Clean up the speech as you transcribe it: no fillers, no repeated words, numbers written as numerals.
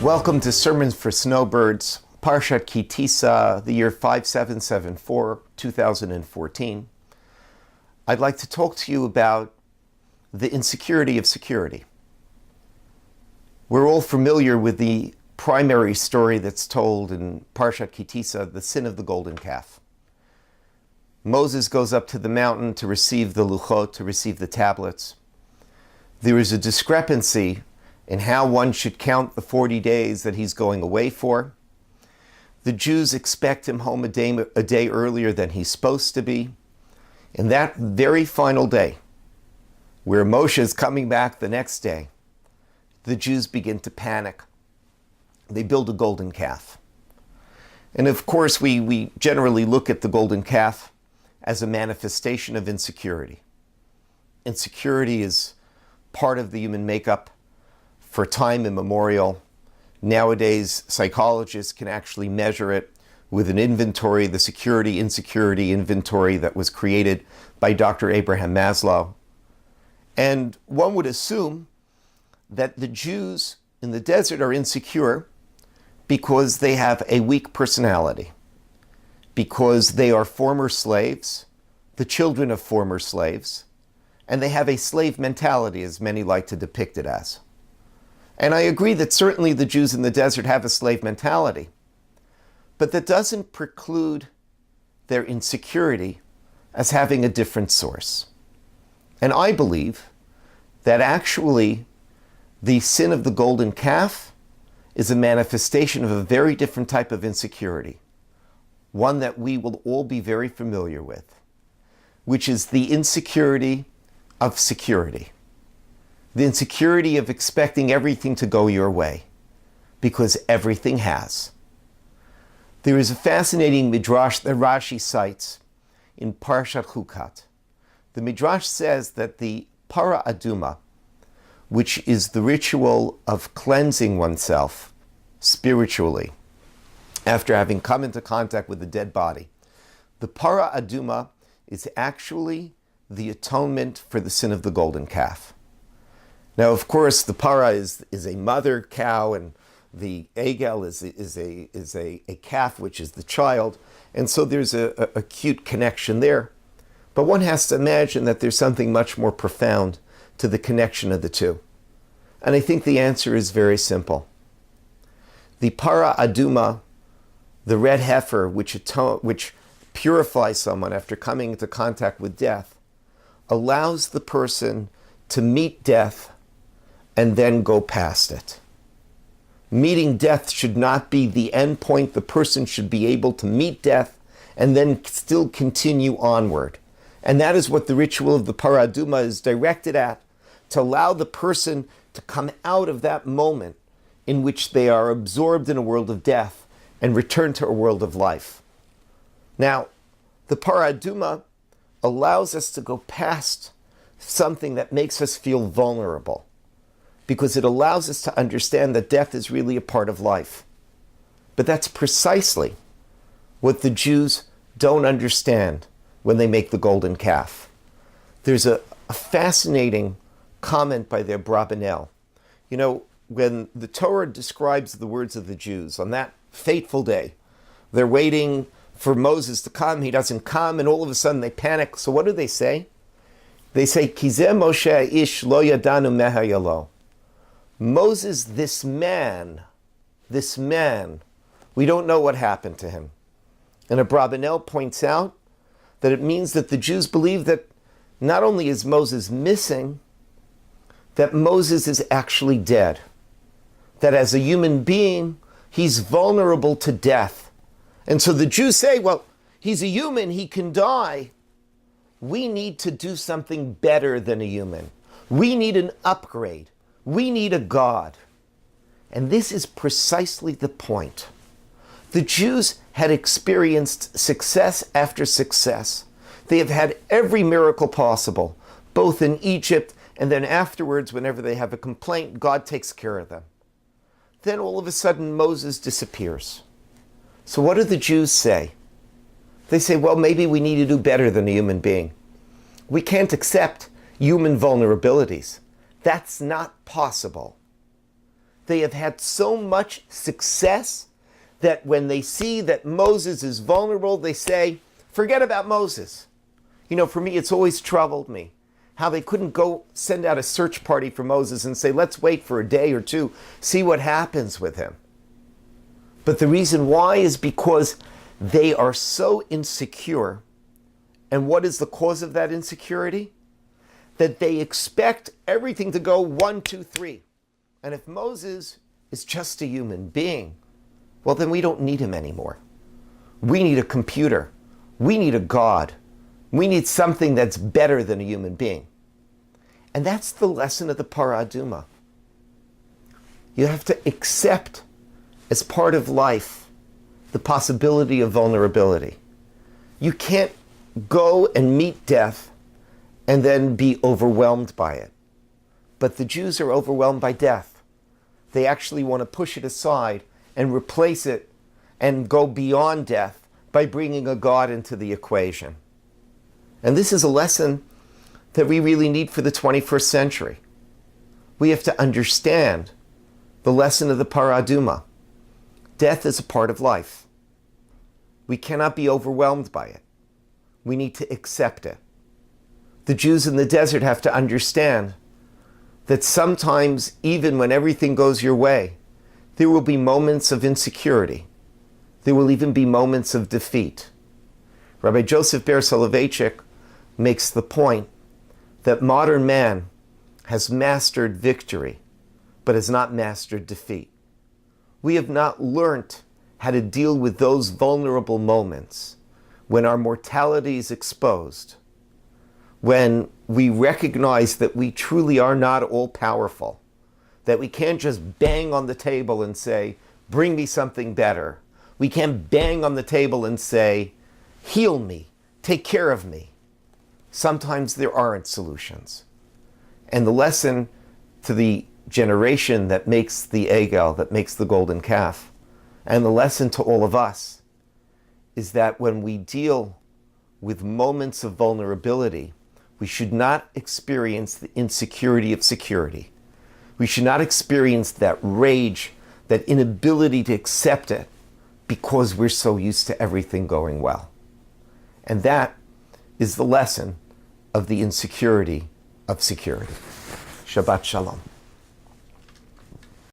Welcome to Sermons for Snowbirds, Parshat Tissa, the year 5774, 2014. I'd like to talk to you about the insecurity of security. We're all familiar with the primary story that's told in Parshat Tissa, the sin of the golden calf. Moses goes up to the mountain to receive the luchot, to receive the tablets. There is a discrepancy in how one should count the 40 days that he's going away for. The Jews expect him home a day earlier than he's supposed to be. And that very final day, where Moshe is coming back the next day, the Jews begin to panic. They build a golden calf. And of course, we generally look at the golden calf as a manifestation of insecurity. Insecurity is part of the human makeup for time immemorial. Nowadays, psychologists can actually measure it with an inventory, the security-insecurity inventory that was created by Dr. Abraham Maslow. And one would assume that the Jews in the desert are insecure because they have a weak personality, because they are former slaves, the children of former slaves, and they have a slave mentality, as many like to depict it as. And I agree that certainly the Jews in the desert have a slave mentality, but that doesn't preclude their insecurity as having a different source. And I believe that actually the sin of the golden calf is a manifestation of a very different type of insecurity, one that we will all be very familiar with, which is the insecurity of security. The insecurity of expecting everything to go your way, because everything has. There is a fascinating midrash that Rashi cites in Parshat Chukat. The midrash says that the para aduma, which is the ritual of cleansing oneself spiritually after having come into contact with the dead body, the para aduma is actually the atonement for the sin of the golden calf. Now, of course, the para is a mother cow, and the egel is a calf, which is the child. And so there's a cute connection there. But one has to imagine that there's something much more profound to the connection of the two. And I think the answer is very simple. The para aduma, the red heifer, which purifies someone after coming into contact with death, allows the person to meet death and then go past it. Meeting death should not be the end point. The person should be able to meet death and then still continue onward. And that is what the ritual of the para aduma is directed at, to allow the person to come out of that moment in which they are absorbed in a world of death and return to a world of life. Now, the para aduma allows us to go past something that makes us feel vulnerable, because it allows us to understand that death is really a part of life. But that's precisely what the Jews don't understand when they make the golden calf. There's a fascinating comment by their Brabanel. You know, when the Torah describes the words of the Jews on that fateful day, they're waiting for Moses to come, he doesn't come, and all of a sudden they panic. So what do they say? They say, Kizeh Moshe ish lo yadanu meha yalo. Moses, this man, we don't know what happened to him. And Abravanel points out that it means that the Jews believe that not only is Moses missing, that Moses is actually dead. That as a human being, he's vulnerable to death. And so the Jews say, well, he's a human, he can die. We need to do something better than a human. We need an upgrade. We need a God. And this is precisely the point. The Jews had experienced success after success. They have had every miracle possible, both in Egypt and then afterwards, whenever they have a complaint, God takes care of them. Then all of a sudden, Moses disappears. So what do the Jews say? They say, well, maybe we need to do better than a human being. We can't accept human vulnerabilities. That's not possible. They have had so much success that when they see that Moses is vulnerable, they say, forget about Moses. You know, for me, it's always troubled me how they couldn't go send out a search party for Moses and say, let's wait for a day or two, see what happens with him. But the reason why is because they are so insecure. And what is the cause of that insecurity? That they expect everything to go 1, 2, 3. And if Moses is just a human being, well, then we don't need him anymore. We need a computer. We need a God. We need something that's better than a human being. And that's the lesson of the paraduma. You have to accept as part of life the possibility of vulnerability. You can't go and meet death and then be overwhelmed by it. But the Jews are overwhelmed by death. They actually want to push it aside and replace it and go beyond death by bringing a God into the equation. And this is a lesson that we really need for the 21st century. We have to understand the lesson of the paraduma. Death is a part of life. We cannot be overwhelmed by it. We need to accept it. The Jews in the desert have to understand that sometimes, even when everything goes your way, there will be moments of insecurity. There will even be moments of defeat. Rabbi Joseph Ber Soloveitchik makes the point that modern man has mastered victory, but has not mastered defeat. We have not learnt how to deal with those vulnerable moments when our mortality is exposed, when we recognize that we truly are not all-powerful, that we can't just bang on the table and say, bring me something better. We can't bang on the table and say, heal me, take care of me. Sometimes there aren't solutions. And the lesson to the generation that makes the egel, that makes the golden calf, and the lesson to all of us is that when we deal with moments of vulnerability, we should not experience the insecurity of security. We should not experience that rage, that inability to accept it because we're so used to everything going well. And that is the lesson of the insecurity of security. Shabbat Shalom.